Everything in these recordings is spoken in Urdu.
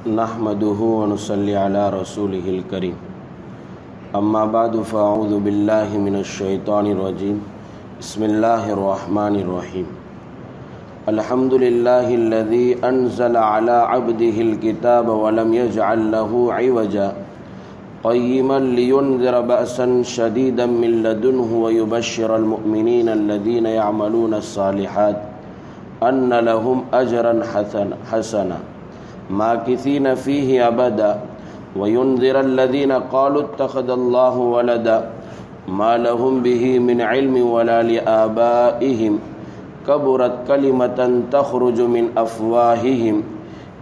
نحمده ونصلي على رسوله الكريم اما بعد فاعوذ بالله من الشيطان الرجيم بسم الله الرحمن الرحيم الحمد لله الذي انزل على عبده الكتاب ولم يجعل له عوجا قيما لينذر بأسا شديدا من لدنه ويبشر المؤمنين الذين يعملون الصالحات أن لهم أجرا حسنا ماكثين فيه أبدا وينذر الذين قالوا اتخذ الله ولدا ما لهم به من علم ولا لآبائهم كبرت كلمة تخرج من أفواههم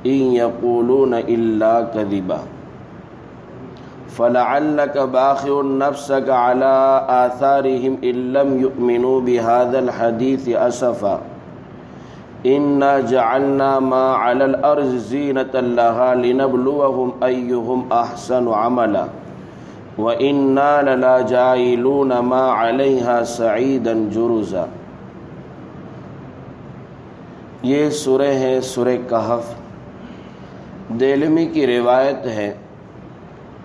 إن يقولون إلا كذبا فلعلك باخع نفسك على آثارهم إن لم يؤمنوا بهذا الحديث أسفا إنا جعلنا ما على الأرض زينة لها لنبلوهم أيهم أحسن عملا وإنا لجاعلون ما عليها سعيدا جرزا۔ یہ سورہ ہے سورہ کہف۔ دیلمی کی روایت ہے،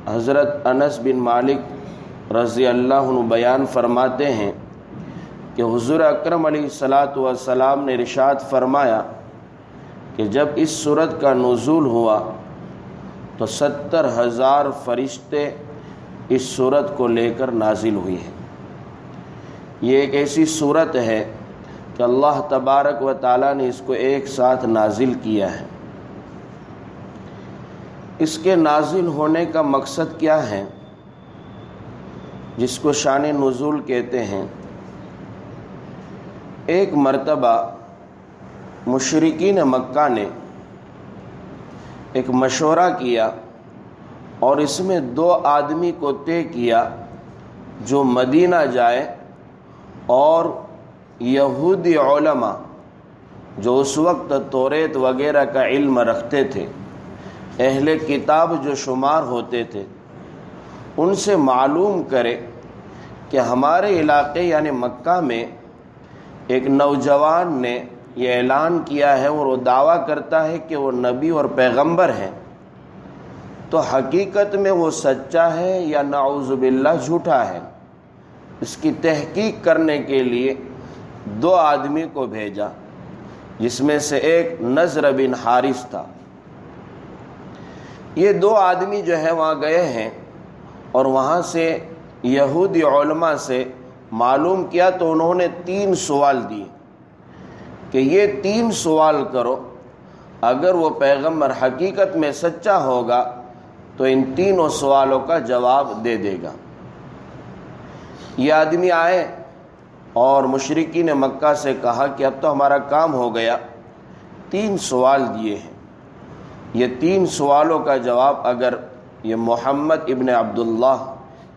حضرت انس بن مالک رضی اللہ عنہ بیان فرماتے ہیں کہ حضور اکرم علیہ الصلاۃ والسلام نے ارشاد فرمایا کہ جب اس سورت کا نزول ہوا تو 70,000 فرشتے اس سورت کو لے کر نازل ہوئی ہیں۔ یہ ایک ایسی سورت ہے کہ اللہ تبارک و تعالیٰ نے اس کو ایک ساتھ نازل کیا ہے۔ اس کے نازل ہونے کا مقصد کیا ہے، جس کو شان نزول کہتے ہیں؟ ایک مرتبہ مشرکین مکہ نے ایک مشورہ کیا اور اس میں 2 آدمی کو طے کیا جو مدینہ جائے اور یہودی علماء جو اس وقت توریت وغیرہ کا علم رکھتے تھے، اہل کتاب جو شمار ہوتے تھے، ان سے معلوم کرے کہ ہمارے علاقے یعنی مکہ میں ایک نوجوان نے یہ اعلان کیا ہے اور وہ دعویٰ کرتا ہے کہ وہ نبی اور پیغمبر ہیں، تو حقیقت میں وہ سچا ہے یا نعوذ باللہ جھوٹا ہے؟ اس کی تحقیق کرنے کے لیے 2 آدمی کو بھیجا، جس میں سے ایک نضر بن حارث تھا۔ یہ 2 آدمی جو ہے وہاں گئے ہیں اور وہاں سے یہودی علماء سے معلوم کیا تو انہوں نے 3 سوال دیے کہ یہ 3 سوال کرو، اگر وہ پیغمبر حقیقت میں سچا ہوگا تو ان 3 سوالوں کا جواب دے دے گا۔ یہ آدمی آئے اور مشرکین مکہ سے کہا کہ اب تو ہمارا کام ہو گیا، 3 سوال دیے ہیں، یہ 3 سوالوں کا جواب اگر یہ محمد ابن عبداللہ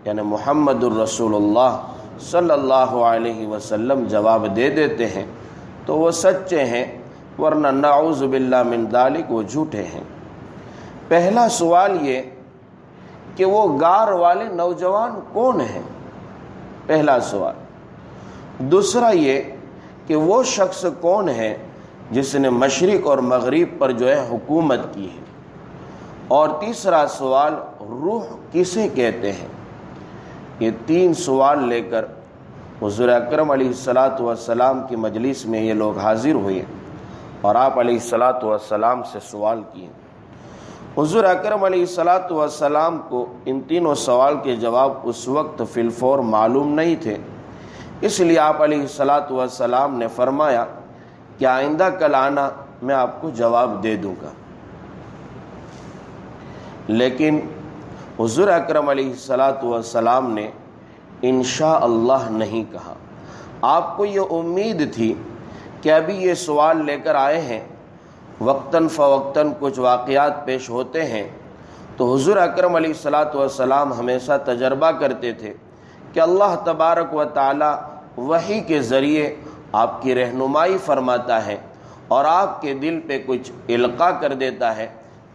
یعنی محمد الرسول اللہ صلی اللہ علیہ وسلم جواب دے دیتے ہیں تو وہ سچے ہیں، ورنہ نعوذ باللہ من ذالک وہ جھوٹے ہیں۔ پہلا سوال یہ کہ وہ غار والے نوجوان کون ہیں، پہلا سوال۔ دوسرا یہ کہ وہ شخص کون ہے جس نے مشرق اور مغرب پر جو ہے حکومت کی ہے، اور تیسرا سوال روح کسے کہتے ہیں۔ یہ 3 سوال لے کر حضور اکرم علیہ الصلاۃ والسلام کی مجلس میں یہ لوگ حاضر ہوئے اور آپ علیہ الصلاۃ والسلام سے سوال کیے۔ حضور اکرم علیہ الصلاۃ والسلام کو ان 3 سوال کے جواب اس وقت فی الفور معلوم نہیں تھے، اس لیے آپ علیہ الصلاۃ والسلام نے فرمایا کہ آئندہ کل آنا، میں آپ کو جواب دے دوں گا۔ لیکن حضور اکرم علیہ الصلاۃ والسلام نے انشاءاللہ نہیں کہا۔ آپ کو یہ امید تھی کہ ابھی یہ سوال لے کر آئے ہیں، وقتاً فوقتاً کچھ واقعات پیش ہوتے ہیں، تو حضور اکرم علیہ الصلاۃ والسلام ہمیشہ تجربہ کرتے تھے کہ اللہ تبارک و تعالی وحی کے ذریعے آپ کی رہنمائی فرماتا ہے اور آپ کے دل پہ کچھ القاء کر دیتا ہے،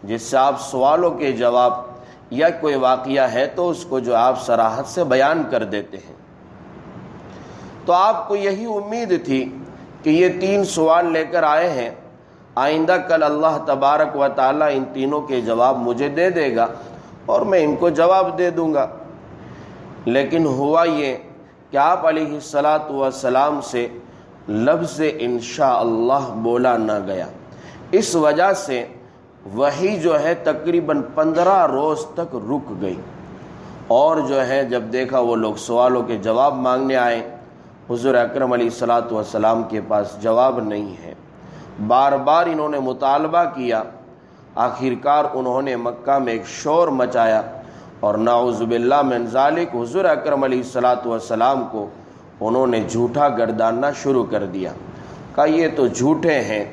جس سے آپ سوالوں کے جواب یا کوئی واقعہ ہے تو اس کو جو آپ صراحت سے بیان کر دیتے ہیں۔ تو آپ کو یہی امید تھی کہ یہ 3 سوال لے کر آئے ہیں آئندہ کل اللہ تبارک و تعالیٰ ان تینوں کے جواب مجھے دے دے گا اور میں ان کو جواب دے دوں گا۔ لیکن ہوا یہ کہ آپ علیہ الصلاۃ والسلام سے لفظ انشاءاللہ بولا نہ گیا، اس وجہ سے وحی جو ہے تقریباً 15 روز تک رک گئی۔ اور جو ہے جب دیکھا وہ لوگ سوالوں کے جواب مانگنے آئے، حضور اکرم علیہ الصلاۃ والسلام کے پاس جواب نہیں ہے، بار بار انہوں نے مطالبہ کیا، آخرکار انہوں نے مکہ میں ایک شور مچایا اور نعوذ باللہ من ذالک حضور اکرم علیہ الصلاۃ والسلام کو انہوں نے جھوٹا گرداننا شروع کر دیا، کہا یہ تو جھوٹے ہیں،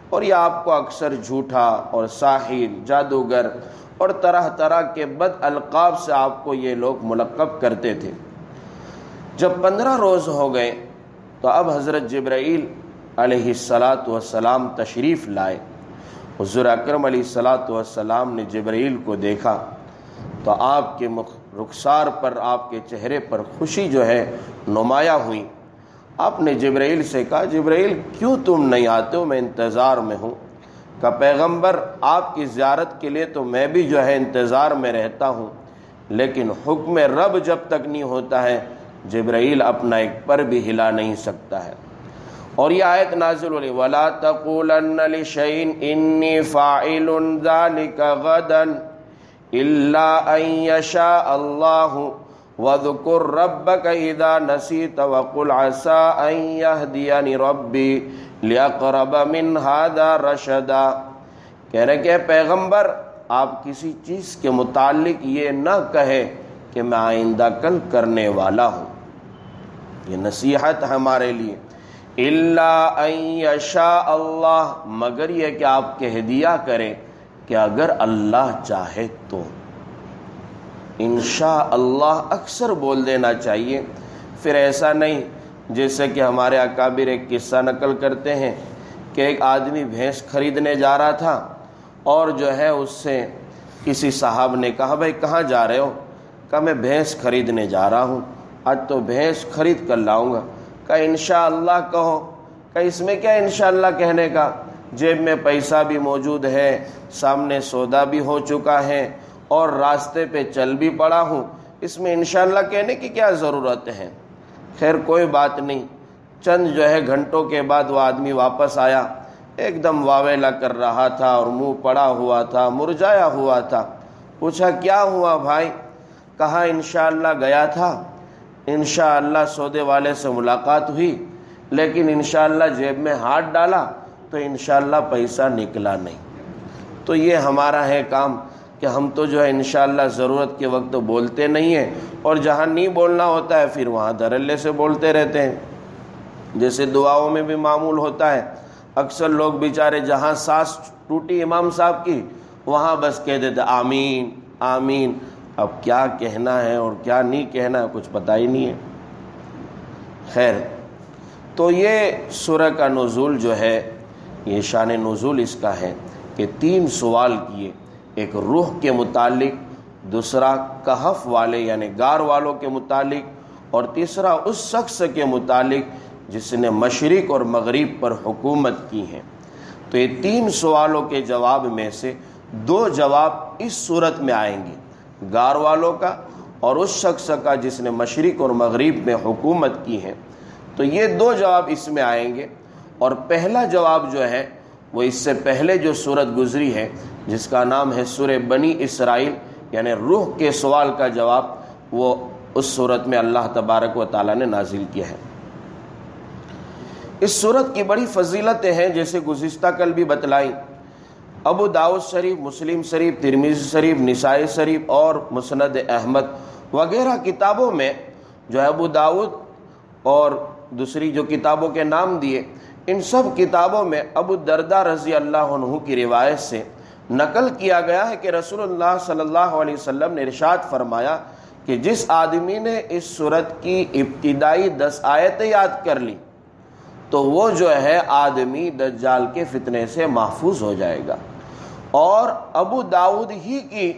اور یہ آپ کو اکثر جھوٹا اور ساحر، جادوگر اور طرح طرح کے بد القاب سے آپ کو یہ لوگ ملقب کرتے تھے۔ جب 15 روز ہو گئے تو اب حضرت جبرائیل علیہ الصلاۃ والسلام تشریف لائے۔ حضور اکرم علیہ الصلاۃ والسلام نے جبرائیل کو دیکھا تو آپ کے رخسار پر، آپ کے چہرے پر خوشی جو ہے نمایاں ہوئی۔ آپ نے جبرائیل سے کہا جبرائیل کیوں تم نہیں آتے ہو، میں انتظار میں ہوں۔ کہ پیغمبر آپ کی زیارت کے لیے تو میں بھی جو ہے انتظار میں رہتا ہوں، لیکن حکم رب جب تک نہیں ہوتا ہے جبرائیل اپنا ایک پر بھی ہلا نہیں سکتا ہے۔ اور یہ آیت نازل ہوئی وَلَا تَقُولَنَّ لِشَيْءٍ إِنِّي فَاعِلٌ ذَلِكَ غَدًا إِلَّا أَن يَشَاءَ اللَّهُ وَاذْكُر رَّبَّكَ إِذَا نَسِيتَ وَقُلْ عَسَىٰ أَن يَهْدِيَنِ رَبِّي لِأَقْرَبَ مِنْ هَٰذَا رَشَدًا۔ کہہ رہے کہ پیغمبر آپ کسی چیز کے متعلق یہ نہ کہے کہ میں آئندہ کل کرنے والا ہوں، یہ نصیحت ہمارے لیے۔ إِلَّا أَن يَشَاءَ اللَّهُ، مگر یہ کہ آپ کہہ دیا کریں کہ اگر اللہ چاہے تو۔ انشاءاللہ اکثر بول دینا چاہیے، پھر ایسا نہیں جیسے کہ ہمارے اکابر ایک قصہ نقل کرتے ہیں کہ ایک آدمی بھینس خریدنے جا رہا تھا اور جو ہے اس سے کسی صاحب نے کہا بھائی کہاں جا رہے ہو؟ کہا میں بھینس خریدنے جا رہا ہوں، آج تو بھینس خرید کر لاؤں گا۔ کہا انشاءاللہ کہو۔ کہا اس میں کیا انشاءاللہ کہنے کا، جیب میں پیسہ بھی موجود ہے، سامنے سودا بھی ہو چکا ہے اور راستے پہ چل بھی پڑا ہوں، اس میں انشاءاللہ کہنے کی کیا ضرورت ہے؟ خیر کوئی بات نہیں۔ چند جو ہے گھنٹوں کے بعد وہ آدمی واپس آیا، ایک دم واویلا کر رہا تھا اور منہ پڑا ہوا تھا، مرجھایا ہوا تھا۔ پوچھا کیا ہوا بھائی؟ کہا انشاءاللہ گیا تھا، انشاءاللہ سودے والے سے ملاقات ہوئی، لیکن انشاءاللہ جیب میں ہاتھ ڈالا تو انشاءاللہ پیسہ نکلا نہیں۔ تو یہ ہمارا ہے کام کہ ہم تو جو ہے انشاءاللہ ضرورت کے وقت بولتے نہیں ہیں، اور جہاں نہیں بولنا ہوتا ہے پھر وہاں دھڑلے سے بولتے رہتے ہیں۔ جیسے دعاؤں میں بھی معمول ہوتا ہے، اکثر لوگ بیچارے جہاں سانس ٹوٹی امام صاحب کی وہاں بس کہہ دیتے آمین آمین، اب کیا کہنا ہے اور کیا نہیں کہنا ہے کچھ پتہ ہی نہیں ہے۔ خیر، تو یہ سورہ کا نزول جو ہے، یہ شان نزول اس کا ہے کہ 3 سوال کیے، ایک روح کے متعلق، دوسرا کہف والے یعنی غار والوں کے متعلق، اور تیسرا اس شخص کے متعلق جس نے مشرق اور مغرب پر حکومت کی ہے۔ تو یہ 3 سوالوں کے جواب میں سے 2 جواب اس صورت میں آئیں گے، غار والوں کا اور اس شخص کا جس نے مشرق اور مغرب میں حکومت کی ہے۔ تو یہ 2 جواب اس میں آئیں گے، اور پہلا جواب جو ہے وہ اس سے پہلے جو صورت گزری ہے جس کا نام ہے سورہ بنی اسرائیل، یعنی روح کے سوال کا جواب، وہ اس صورت میں اللہ تبارک و تعالیٰ نے نازل کیا ہے۔ اس صورت کی بڑی فضیلتیں ہیں جیسے گزشتہ کل بھی بتلائی۔ ابو داؤد شریف، مسلم شریف، ترمذی شریف، نسائی شریف اور مسند احمد وغیرہ کتابوں میں جو ہے ابو داؤد اور دوسری جو کتابوں کے نام دیے، ان سب کتابوں میں ابو درداء رضی اللہ عنہ کی روایت سے نقل کیا گیا ہے کہ رسول اللہ صلی اللہ علیہ وسلم نے ارشاد فرمایا کہ جس آدمی نے اس سورت کی ابتدائی 10 آیتیں یاد کر لی تو وہ جو ہے آدمی دجال کے فتنے سے محفوظ ہو جائے گا۔ اور ابو داؤد ہی کی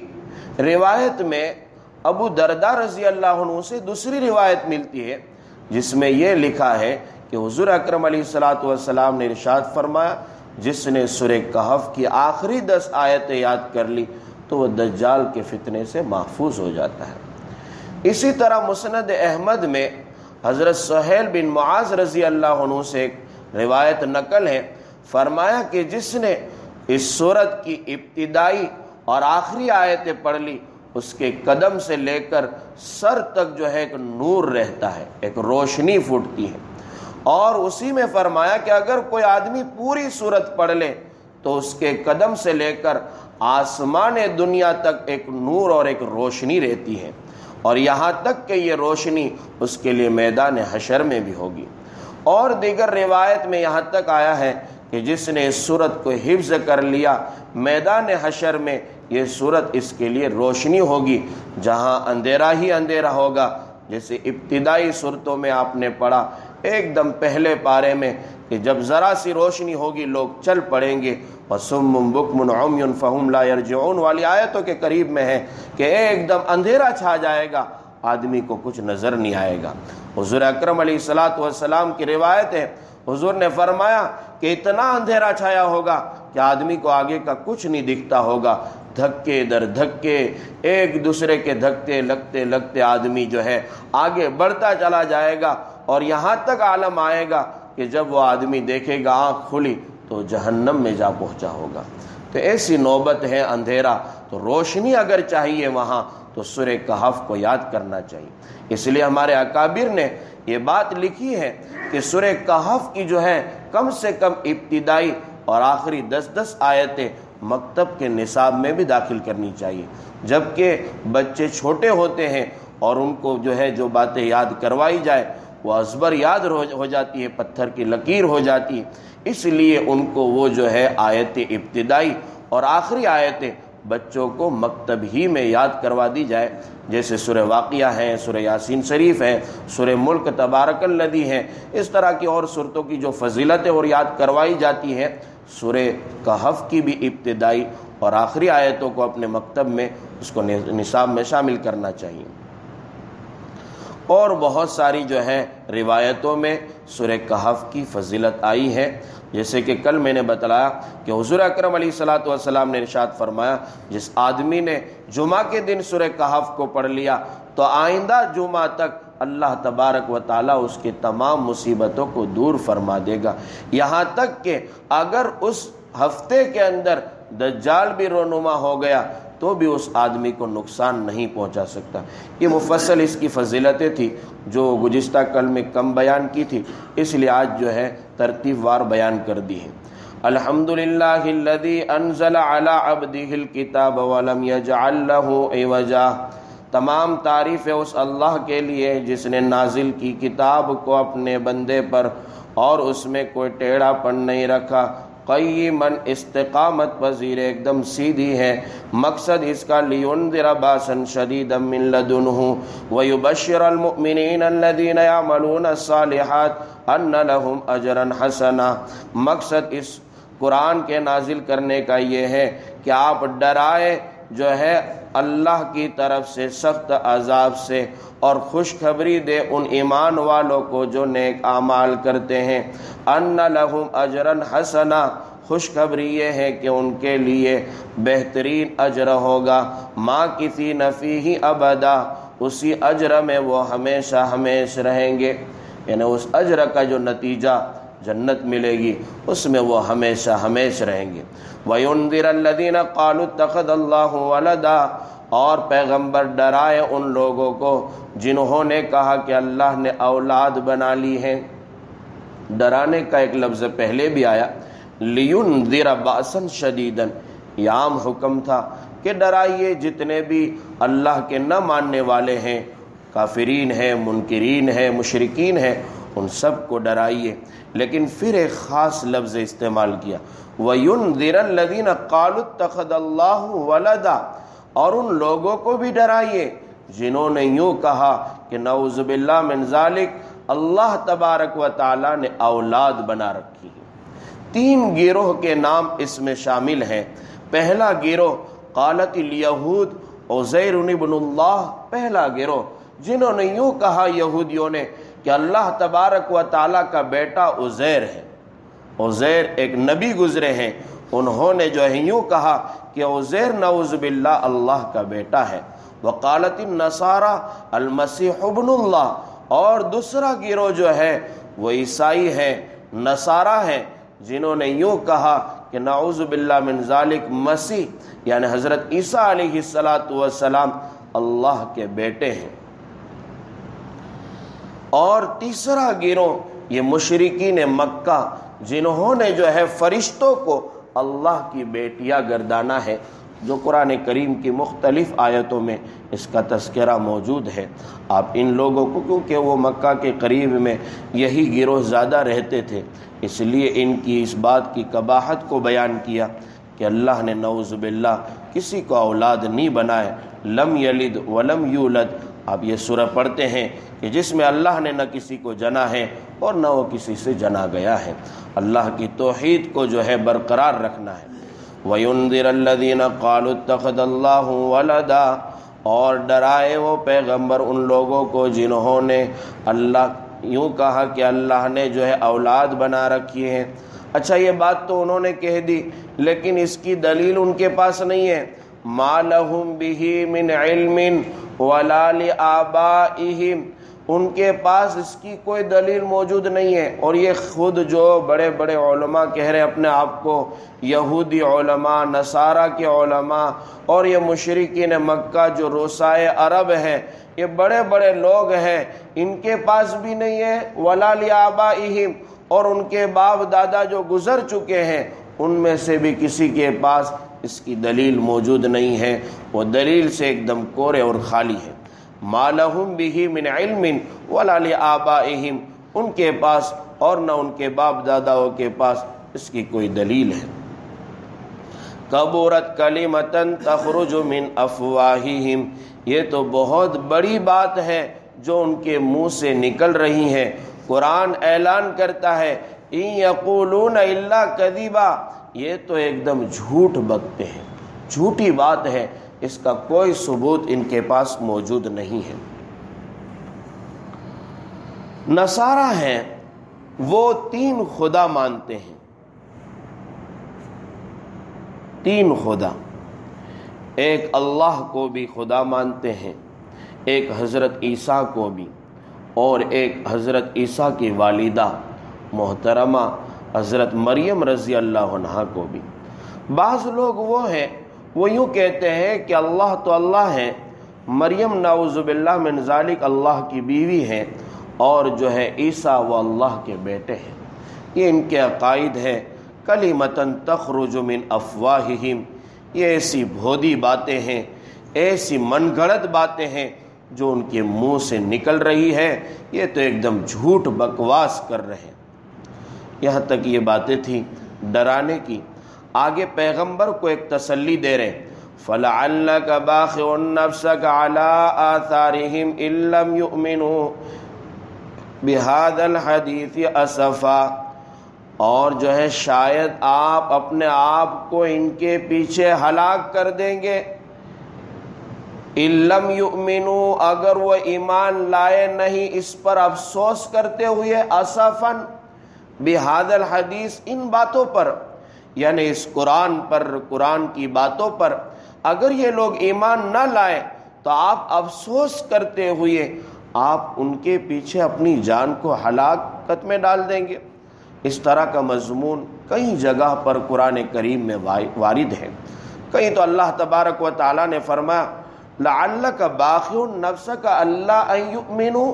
روایت میں ابو درداء رضی اللہ عنہ سے دوسری روایت ملتی ہے جس میں یہ لکھا ہے کہ حضور اکرم علیہ الصلاۃ والسلام نے ارشاد فرمایا جس نے سورہ کہف کی آخری 10 آیتیں یاد کر لی تو وہ دجال کے فتنے سے محفوظ ہو جاتا ہے۔ اسی طرح مسند احمد میں حضرت سہیل بن معاذ رضی اللہ عنہ سے ایک روایت نقل ہے، فرمایا کہ جس نے اس سورت کی ابتدائی اور آخری آیتیں پڑھ لی اس کے قدم سے لے کر سر تک جو ہے ایک نور رہتا ہے، ایک روشنی پھوٹتی ہے۔ اور اسی میں فرمایا کہ اگر کوئی آدمی پوری سورت پڑھ لے تو اس کے قدم سے لے کر آسمان دنیا تک ایک نور اور ایک روشنی رہتی ہے، اور یہاں تک کہ یہ روشنی اس کے لیے میدان حشر میں بھی ہوگی۔ اور دیگر روایت میں یہاں تک آیا ہے کہ جس نے اس سورت کو حفظ کر لیا میدان حشر میں یہ سورت اس کے لیے روشنی ہوگی، جہاں اندھیرا ہی اندھیرا ہوگا۔ جیسے ابتدائی سورتوں میں آپ نے پڑھا ایک دم پہلے پارے میں کہ جب ذرا سی روشنی ہوگی لوگ چل پڑیں گے، وَصُمٌّ بُكْمٌ عُمْيٌ فَهُمْ لَا يَرْجِعُونَ والی آیتوں کے قریب میں ہے کہ ایک دم اندھیرا چھا جائے گا، آدمی کو کچھ نظر نہیں آئے گا۔ حضور اکرم علیہ الصلوۃ والسلام کی روایت ہے، حضور نے فرمایا کہ اتنا اندھیرا چھایا ہوگا کہ آدمی کو آگے کا کچھ نہیں دکھتا ہوگا، دھکے در دھکے، ایک دوسرے کے دھکے لگتے لگتے آدمی جو ہے آگے بڑھتا چلا جائے گا، اور یہاں تک عالم آئے گا کہ جب وہ آدمی دیکھے گا آنکھ کھلی تو جہنم میں جا پہنچا ہوگا۔ تو ایسی نوبت ہے اندھیرا، تو روشنی اگر چاہیے وہاں تو سورہ کہف کو یاد کرنا چاہیے۔ اس لیے ہمارے اکابر نے یہ بات لکھی ہے کہ سورہ کہف کی جو ہے کم سے کم ابتدائی اور آخری 10 آیتیں مکتب کے نصاب میں بھی داخل کرنی چاہیے، جبکہ بچے چھوٹے ہوتے ہیں اور ان کو جو ہے جو باتیں یاد کروائی جائے وہ ازبر یاد ہو جاتی ہے، پتھر کی لکیر ہو جاتی ہے۔ اس لیے ان کو وہ جو ہے آیت ابتدائی اور آخری آیتیں بچوں کو مکتب ہی میں یاد کروا دی جائے، جیسے سورہ واقعہ ہے، سورہ یاسین شریف ہے، سورہ ملک تبارک الذی ہے، اس طرح کی اور سورتوں کی جو فضیلتیں اور یاد کروائی جاتی ہیں، سورہ کہف کی بھی ابتدائی اور آخری آیتوں کو اپنے مکتب میں اس کو نصاب میں شامل کرنا چاہیے۔ اور بہت ساری جو ہے روایتوں میں سورہ کہف کی فضیلت آئی ہے، جیسے کہ کل میں نے بتلایا کہ حضور اکرم علیہ الصلوۃ والسلام نے ارشاد فرمایا جس آدمی نے جمعہ کے دن سورہ کہف کو پڑھ لیا تو آئندہ جمعہ تک اللہ تبارک و تعالیٰ اس کے تمام مصیبتوں کو دور فرما دے گا، یہاں تک کہ اگر اس ہفتے کے اندر دجال بھی رونما ہو گیا تو بھی اس آدمی کو نقصان نہیں پہنچا سکتا۔ یہ مفصل اس کی فضیلتیں تھی جو گزشتہ کل میں کم بیان کی تھی، اس لیے آج جو ہے ترتیب وار بیان کر دی ہے۔ الحمدللہ الذی انزل علی عبدہ الکتاب ولم یجعل لہ عوجا، تمام تعریف ہے اس اللہ کے لیے جس نے نازل کی کتاب کو اپنے بندے پر اور اس میں کوئی ٹیڑھا پن نہیں رکھا، قیماً استقامت پذیر ایک دم سیدھی ہے۔ مقصد اس کا لینذر باسا شدیدا من لدنہ ویبشر المؤمنین الذین یعملون الصالحات ان لہم اجرا حسنا، مقصد اس قرآن کے نازل کرنے کا یہ ہے کہ آپ ڈرائے جو ہے اللہ کی طرف سے سخت عذاب سے، اور خوشخبری دے ان ایمان والوں کو جو نیک اعمال کرتے ہیں، ان لہم اجرا حسنا، خوشخبری یہ ہے کہ ان کے لیے بہترین اجر ہوگا، ماکثین فیہ ابدا، اسی اجر میں وہ ہمیشہ ہمیش رہیں گے، یعنی اس اجر کا جو نتیجہ جنت ملے گی اس میں وہ ہمیشہ ہمیش رہیں گے۔ وَيُنذِرَ الَّذِينَ قَالُوا اتَّخَذَ اللَّهُ وَلَدًا، اور پیغمبر ڈرائے ان لوگوں کو جنہوں نے کہا کہ اللہ نے اولاد بنا لی ہے۔ ڈرانے کا ایک لفظ پہلے بھی آیا، لِيُنذِرَ بَأْسًا شَدِيدًا، یہ عام حکم تھا کہ ڈرائیے جتنے بھی اللہ کے نہ ماننے والے ہیں، کافرین ہیں، منکرین ہیں، مشرکین ہیں، ان سب کو ڈرائیے، لیکن پھر ایک خاص لفظ استعمال کیا، وَيُنذِرَ الَّذِينَ قَالُوا اتَّخَذَ اللَّهُ وَلَدًا، اور ان لوگوں کو بھی ڈرائیے جنہوں نے یوں کہا کہ نعوذ باللہ من ذالک، اللہ تبارک و تعالی نے اولاد بنا رکھی ہے۔ 3 گروہ کے نام اس میں شامل ہیں۔ پہلا گروہ قالت الیہود عزیر ابن اللہ، پہلا گروہ جنہوں نے یوں کہا یہودیوں نے کہ اللہ تبارک و تعالی کا بیٹا عزیر ہے، عزیر ایک نبی گزرے ہیں، انہوں نے جو ہے یوں کہا کہ عزیر نعوذ باللہ اللہ کا بیٹا ہے۔ وقالت النصارى المسیح ابن اللہ، اور دوسرا گروہ جو ہے وہ عیسائی ہے، نصارہ ہیں، جنہوں نے یوں کہا کہ نعوذ باللہ من ذالک مسیح یعنی حضرت عیسیٰ علیہ السلام اللہ کے بیٹے ہیں۔ اور تیسرا گروہ یہ مشرکین مکہ، جنہوں نے جو ہے فرشتوں کو اللہ کی بیٹیاں گردانا ہے، جو قرآن کریم کی مختلف آیتوں میں اس کا تذکرہ موجود ہے۔ آپ ان لوگوں کو، کیونکہ وہ مکہ کے قریب میں یہی گروہ زیادہ رہتے تھے، اس لیے ان کی اس بات کی قباحت کو بیان کیا کہ اللہ نے نعوذ باللہ کسی کو اولاد نہیں بنائے، لم یلد ولم یولد۔ آپ یہ سورہ پڑھتے ہیں کہ جس میں اللہ نے نہ کسی کو جنا ہے اور نہ وہ کسی سے جنا گیا ہے۔ اللہ کی توحید کو جو ہے برقرار رکھنا ہے۔ وَيُنذِرَ الَّذِينَ قَالُوا اتَّخَذَ اللَّهُ وَلَدًا، اور ڈرائے وہ پیغمبر ان لوگوں کو جنہوں نے یوں کہا کہ اللہ نے جو ہے اولاد بنا رکھی ہے۔ اچھا یہ بات تو انہوں نے کہہ دی، لیکن اس کی دلیل ان کے پاس نہیں ہے۔ مَا لَهُمْ بِهِ مِنْ عِلْمٍ وَلَا لِآبَائِهِمْ، ان کے پاس اس کی کوئی دلیل موجود نہیں ہے۔ اور یہ خود جو بڑے بڑے علماء کہہ رہے اپنے آپ کو، یہودی علماء، نصارہ کے علماء، اور یہ مشرکین مکہ جو روسائے عرب ہیں، یہ بڑے بڑے لوگ ہیں، ان کے پاس بھی نہیں ہے۔ وَلَا لِآبَائِهِمْ، اور ان کے باپ دادا جو گزر چکے ہیں ان میں سے بھی کسی کے پاس اس کی دلیل موجود نہیں ہے، وہ دلیل سے ایک دم کورے اور خالی ہے۔ مَا لَهُمْ بِهِ مِنْ عِلْمٍ وَلَا لِآبَائِهِمْ، ان کے پاس اور نہ ان کے باپ داداؤں کے پاس اس کی کوئی دلیل ہے۔ کبرت کلمۃ تخرج من افواہہم، یہ تو بہت بڑی بات ہے جو ان کے منہ سے نکل رہی ہے۔ قرآن اعلان کرتا ہے ان یقولون الا کذبا، یہ تو ایک دم جھوٹ بکتے ہیں، جھوٹی بات ہے، اس کا کوئی ثبوت ان کے پاس موجود نہیں ہے۔ نصارہ ہیں، وہ 3 خدا مانتے ہیں، 3 خدا، ایک اللہ کو بھی خدا مانتے ہیں، ایک حضرت عیسیٰ کو بھی، اور ایک حضرت عیسیٰ کی والدہ محترمہ حضرت مریم رضی اللہ عنہا کو بھی۔ بعض لوگ وہ ہیں، وہ یوں کہتے ہیں کہ اللہ تو اللہ ہے، مریم نعوذ باللہ من ذالک اللہ کی بیوی ہے، اور جو ہے عیسیٰ وہ اللہ کے بیٹے ہیں۔ یہ ان کے عقائد ہے۔ کلمۃ تخرج من افواہہم، یہ ایسی بھودی باتیں ہیں، ایسی من گھڑت باتیں ہیں جو ان کے منہ سے نکل رہی ہے، یہ تو ایک دم جھوٹ بکواس کر رہے ہیں۔ یہاں تک یہ باتیں تھیں ڈرانے کی۔ آگے پیغمبر کو ایک تسلی دے رہے، فَلَعَلَّكَ بَاخِعٌ نَفْسَكَ عَلَىٰ آثَارِهِمْ إِن لَّمْ يُؤْمِنُوا بِهَٰذَا الْحَدِيثِ أَسَفًا، اور جو ہے شاید آپ اپنے آپ کو ان کے پیچھے ہلاک کر دیں گے۔ إِن لَّمْ يُؤْمِنُوا، اگر وہ ایمان لائے نہیں، اس پر افسوس کرتے ہوئے، أَسَفًا بِهَٰذَا الْحَدِيثِ، ان باتوں پر، یعنی اس قرآن پر، قرآن کی باتوں پر اگر یہ لوگ ایمان نہ لائیں تو آپ افسوس کرتے ہوئے آپ ان کے پیچھے اپنی جان کو ہلاکت میں ڈال دیں گے۔ اس طرح کا مضمون کئی جگہ پر قرآن کریم میں وارد ہے۔ کہیں تو اللہ تبارک و تعالیٰ نے فرمایا لعلک باخع نفسک الا ان یؤمنوا،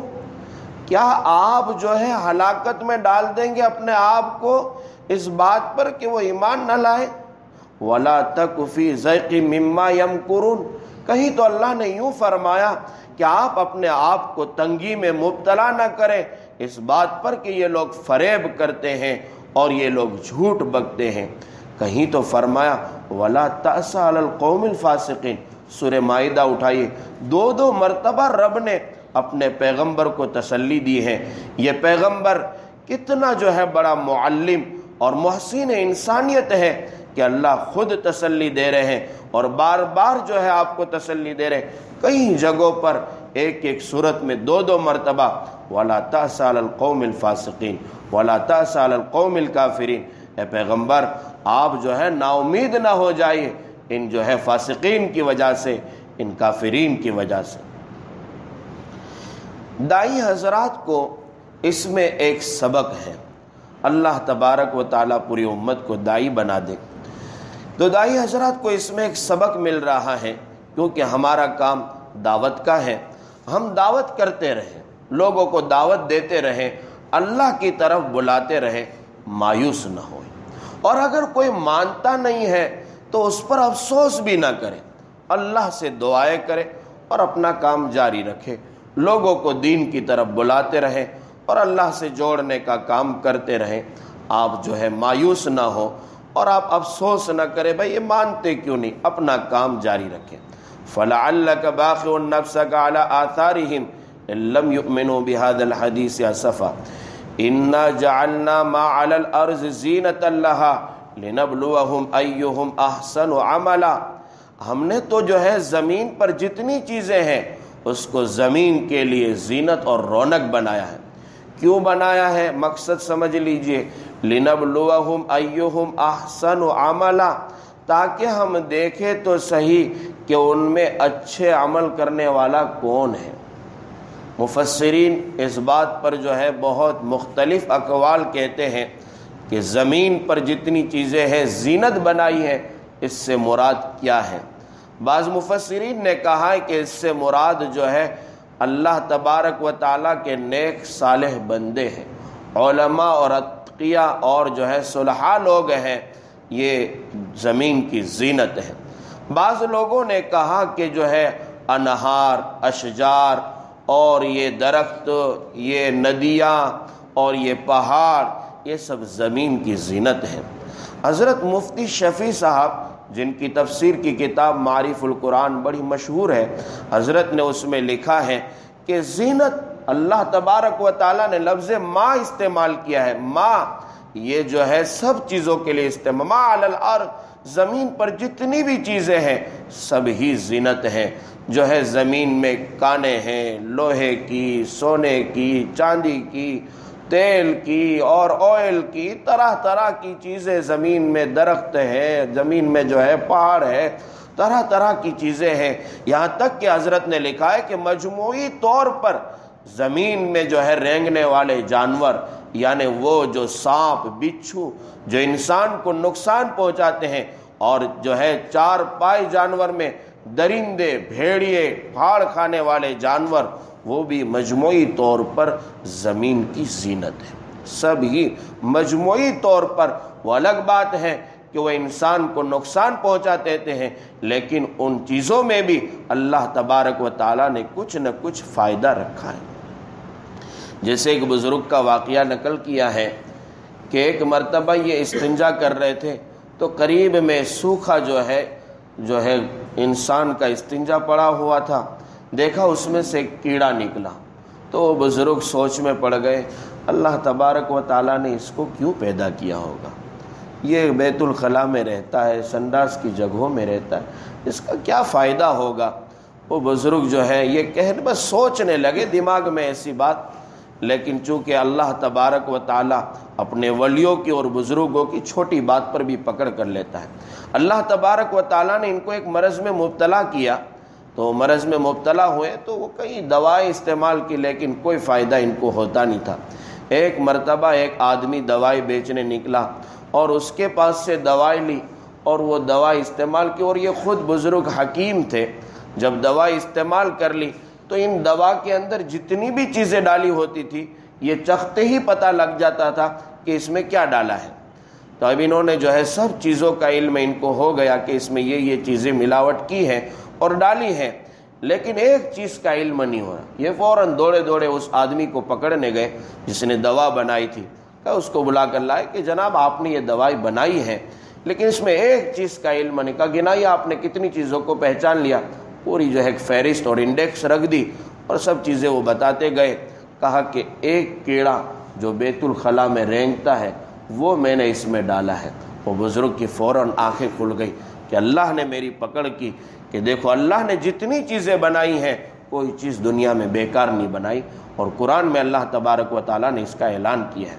کیا آپ جو ہے ہلاکت میں ڈال دیں گے اپنے آپ کو اس بات پر کہ وہ ایمان نہ لائے۔ ولا تک فی ضیق مما یمکرون، کہیں تو اللہ نے یوں فرمایا کہ آپ اپنے آپ کو تنگی میں مبتلا نہ کریں اس بات پر کہ یہ لوگ فریب کرتے ہیں اور یہ لوگ جھوٹ بکتے ہیں۔ کہیں تو فرمایا ولا تأس علی القوم الفاسقین، سورہ مائدہ اٹھائیے، 2 مرتبہ رب نے اپنے پیغمبر کو تسلی دی ہے۔ یہ پیغمبر کتنا جو ہے بڑا معلم اور محسن انسانیت ہے کہ اللہ خود تسلی دے رہے ہیں اور بار بار جو ہے آپ کو تسلی دے رہے ہیں۔ کئی جگہوں پر ایک ایک صورت میں 2 مرتبہ وَلَا تَأْسَ عَلَى الْقَوْمِ الْفَاسِقِينَ، ولا تأس علی القوم الکافرین، اے پیغمبر آپ جو ہے نا امید نہ ہو جائیے ان جو ہے فاسقین کی وجہ سے، ان کافرین کی وجہ سے۔ دائی حضرات کو اس میں ایک سبق ہے، اللہ تبارک و تعالیٰ پوری امت کو دائی بنا دے، تو دائی حضرات کو اس میں ایک سبق مل رہا ہے، کیونکہ ہمارا کام دعوت کا ہے، ہم دعوت کرتے رہیں، لوگوں کو دعوت دیتے رہیں، اللہ کی طرف بلاتے رہیں، مایوس نہ ہوئے، اور اگر کوئی مانتا نہیں ہے تو اس پر افسوس بھی نہ کرے، اللہ سے دعائیں کرے اور اپنا کام جاری رکھے، لوگوں کو دین کی طرف بلاتے رہیں اور اللہ سے جوڑنے کا کام کرتے رہیں، آپ جو ہے مایوس نہ ہو اور آپ افسوس نہ کرے بھائی یہ مانتے کیوں نہیں، اپنا کام جاری رکھیں۔ فَلَعَلَّكَ بَاخِعٌ نَفْسَكَ عَلَىٰ آثَارِهِمْ إِن لَّمْ يُؤْمِنُوا بِهَٰذَا الْحَدِيثِ أَسَفًا إِنَّا جَعَلْنَا مَا عَلَى الْأَرْضِ زِينَةً لَّهَا لِنَبْلُوَهُمْ أَيُّهُمْ أَحْسَنُ عَمَلًا، ہم نے تو جو ہے زمین پر جتنی چیزیں ہیں اس کو زمین کے لیے زینت اور رونق بنایا ہے۔ کیوں بنایا ہے؟ مقصد سمجھ لیجئے، لِنَبْلُوَهُمْ أَيُّهُمْ أَحْسَنُ عَمَلًا، تاکہ ہم دیکھیں تو صحیح کہ ان میں اچھے عمل کرنے والا کون ہے۔ مفسرین اس بات پر جو ہے بہت مختلف اقوال کہتے ہیں کہ زمین پر جتنی چیزیں ہیں زینت بنائی ہے، اس سے مراد کیا ہے؟ بعض مفسرین نے کہا ہے کہ اس سے مراد جو ہے اللہ تبارک و تعالیٰ کے نیک صالح بندے ہیں، علماء اور اتقیاء اور جو ہے صلحاء لوگ ہیں، یہ زمین کی زینت ہے۔ بعض لوگوں نے کہا کہ جو ہے انہار، اشجار اور یہ درخت، یہ ندیاں اور یہ پہاڑ، یہ سب زمین کی زینت ہے۔ حضرت مفتی شفیع صاحب جن کی تفسیر کی کتاب معارف القرآن بڑی مشہور ہے، حضرت نے اس میں لکھا ہے کہ زینت اللہ تبارک و تعالیٰ نے لفظ ما استعمال کیا ہے، ما یہ جو ہے سب چیزوں کے لیے استعمال، ما علی الارض، زمین پر جتنی بھی چیزیں ہیں سب ہی زینت ہیں، جو ہے زمین میں کانیں ہیں، لوہے کی، سونے کی، چاندی کی، تیل کی اور آئل کی، طرح طرح کی چیزیں زمین میں، درخت ہے زمین میں، جو ہے پہاڑ ہے، طرح طرح کی چیزیں ہیں، یہاں تک کہ حضرت نے لکھا ہے کہ مجموعی طور پر زمین میں جو ہے رینگنے والے جانور، یعنی وہ جو سانپ، بچھو جو انسان کو نقصان پہنچاتے ہیں، اور جو ہے چار پائے جانور میں درندے، بھیڑیے، پھاڑ کھانے والے جانور، وہ بھی مجموعی طور پر زمین کی زینت ہے، سب ہی مجموعی طور پر۔ وہ الگ بات ہے کہ وہ انسان کو نقصان پہنچا دیتے ہیں، لیکن ان چیزوں میں بھی اللہ تبارک و تعالیٰ نے کچھ نہ کچھ فائدہ رکھا ہے۔ جیسے ایک بزرگ کا واقعہ نقل کیا ہے کہ ایک مرتبہ یہ استنجا کر رہے تھے تو قریب میں سوکھا جو ہے انسان کا استنجا پڑا ہوا تھا، دیکھا اس میں سے ایک کیڑا نکلا، تو وہ بزرگ سوچ میں پڑ گئے، اللہ تبارک و تعالیٰ نے اس کو کیوں پیدا کیا ہوگا؟ یہ بیت الخلاء میں رہتا ہے، سنداس کی جگہوں میں رہتا ہے، اس کا کیا فائدہ ہوگا؟ وہ بزرگ جو ہے یہ بس سوچنے لگے دماغ میں ایسی بات، لیکن چونکہ اللہ تبارک و تعالیٰ اپنے ولیوں کی اور بزرگوں کی چھوٹی بات پر بھی پکڑ کر لیتا ہے، اللہ تبارک و تعالیٰ نے ان کو ایک مرض میں مبتلا کیا، تو مرض میں مبتلا ہوئے تو وہ کئی دوائیں استعمال کی، لیکن کوئی فائدہ ان کو ہوتا نہیں تھا۔ ایک مرتبہ ایک آدمی دوائی بیچنے نکلا اور اس کے پاس سے دوائی لی اور وہ دوائی استعمال کی، اور یہ خود بزرگ حکیم تھے، جب دوائی استعمال کر لی تو ان دوا کے اندر جتنی بھی چیزیں ڈالی ہوتی تھی یہ چختے ہی پتہ لگ جاتا تھا کہ اس میں کیا ڈالا ہے۔ تو اب انہوں نے جو ہے سب چیزوں کا علم ان کو ہو گیا کہ اس میں یہ چیزیں ملاوٹ کی ہیں اور ڈالی ہیں، لیکن ایک چیز کا علم نہیں ہو رہا۔ یہ فوراً دوڑے دوڑے اس آدمی کو پکڑنے گئے جس نے دوا بنائی تھی، کہ اس کو بلا کر لائے کہ جناب آپ نے یہ دوائی بنائی ہے لیکن اس میں ایک چیز کا علم نہیں، کہا گنائیے آپ نے کتنی چیزوں کو پہچان لیا، پوری جو ہے ایک فہرست اور انڈیکس رکھ دی اور سب چیزیں وہ بتاتے گئے، کہا کہ ایک کیڑا جو بیت الخلاء میں رینگتا ہے وہ میں نے اس میں ڈالا ہے۔ وہ بزرگ کی فوراً آنکھیں کھل گئی کہ اللہ نے میری پکڑ کی، کہ دیکھو اللہ نے جتنی چیزیں بنائی ہیں کوئی چیز دنیا میں بیکار نہیں بنائی، اور قرآن میں اللہ تبارک و تعالیٰ نے اس کا اعلان کیا ہے۔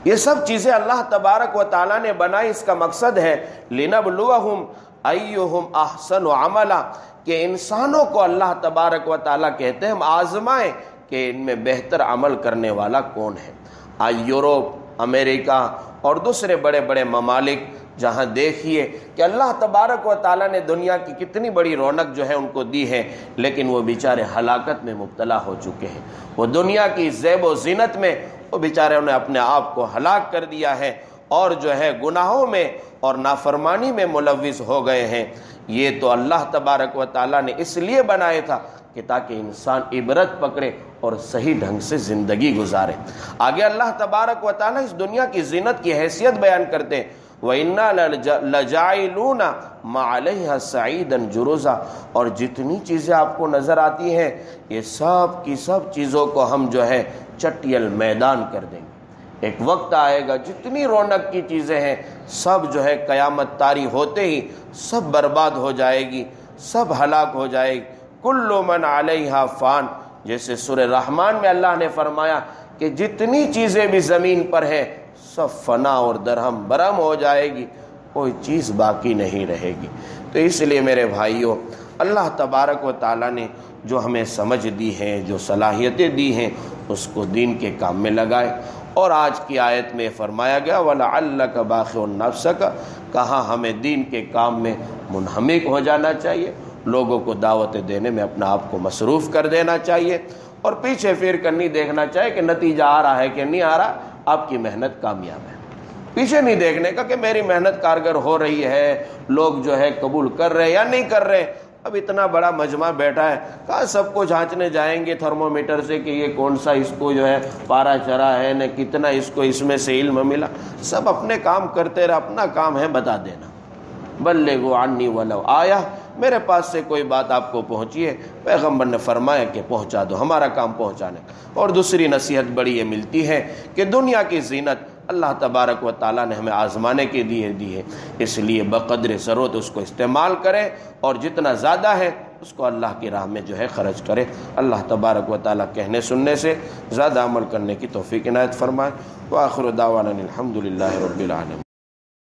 یہ سب چیزیں اللہ تبارک و تعالیٰ نے بنائی، اس کا مقصد ہے لِنَبْلُوَهُمْ أَيُّهُمْ أَحْسَنُ عَمَلًا، کہ انسانوں کو اللہ تبارک و تعالیٰ کہتے ہیں ہم آزمائیں کہ ان میں بہتر عمل کرنے والا کون ہے۔ آج یوروپ، امریکہ اور دوسرے بڑے بڑے ممالک جہاں دیکھیے کہ اللہ تبارک و تعالیٰ نے دنیا کی کتنی بڑی رونق جو ہے ان کو دی ہے، لیکن وہ بیچارے ہلاکت میں مبتلا ہو چکے ہیں۔ وہ دنیا کی زیب و زینت میں وہ بیچارے انہیں اپنے آپ کو ہلاک کر دیا ہے اور جو ہے گناہوں میں اور نافرمانی میں ملوث ہو گئے ہیں۔ یہ تو اللہ تبارک و تعالیٰ نے اس لیے بنائے تھا کہ تاکہ انسان عبرت پکڑے اور صحیح ڈھنگ سے زندگی گزارے۔ آگے اللہ تبارک و تعالیٰ اس دنیا کی زینت کی حیثیت بیان کرتے ہیں، وَإِنَّا لَجَاعِلُونَ مَا عَلَيْهَا سَعِيدًا جُرُزًا، اور جتنی چیزیں آپ کو نظر آتی ہیں یہ سب کی سب چیزوں کو ہم جو ہے چٹیل میدان کر دیں گے۔ ایک وقت آئے گا جتنی رونق کی چیزیں ہیں سب جو ہے قیامت طاری ہوتے ہی سب برباد ہو جائے گی، سب ہلاک ہو جائے گی۔ کل من علیہا فان، جیسے سورہ رحمان میں اللہ نے فرمایا کہ جتنی چیزیں بھی زمین پر ہیں سب فنا اور درہم برہم ہو جائے گی، کوئی چیز باقی نہیں رہے گی۔ تو اس لیے میرے بھائیوں، اللہ تبارک و تعالیٰ نے جو ہمیں سمجھ دی ہے، جو صلاحیتیں دی ہیں، اس کو دین کے کام میں لگائے۔ اور آج کی آیت میں فرمایا گیا وَلَعَلَّكَ بَاخِعٌ نَفْسَكَ، کہاں ہمیں دین کے کام میں منہمک ہو جانا چاہیے، لوگوں کو دعوتیں دینے میں اپنا آپ کو مصروف کر دینا چاہیے، اور پیچھے پھر کر نہیں دیکھنا چاہیے کہ نتیجہ آ رہا ہے کہ نہیں آ رہا، آپ کی محنت کامیاب ہے۔ پیچھے نہیں دیکھنے کا کہ میری محنت کارگر ہو رہی ہے، لوگ جو ہے قبول کر رہے یا نہیں کر رہے۔ اب اتنا بڑا مجمع بیٹھا ہے، کہاں سب کو جھانچنے جائیں گے تھرمومیٹر سے کہ یہ کون سا اس کو جو ہے پارا چڑھا ہے، نہ کتنا اس کو اس میں سے علم ملا۔ سب اپنے کام کرتے رہے، اپنا کام ہے بتا دینا۔ بلغوا عنی ولو آیہ، میرے پاس سے کوئی بات آپ کو پہنچی ہے، پیغمبر نے فرمایا کہ پہنچا دو، ہمارا کام پہنچانے۔ اور دوسری نصیحت بڑی یہ ملتی ہے کہ دنیا کی زینت اللہ تبارک و تعالیٰ نے ہمیں آزمانے کے لیے دی ہے، اس لیے بقدر ضرورت اس کو استعمال کریں، اور جتنا زیادہ ہے اس کو اللہ کی راہ میں جو ہے خرچ کریں۔ اللہ تبارک و تعالیٰ کہنے سننے سے زیادہ عمل کرنے کی توفیق عنایت فرمائے۔ وآخر دعوانا الحمد للہ رب العالمین۔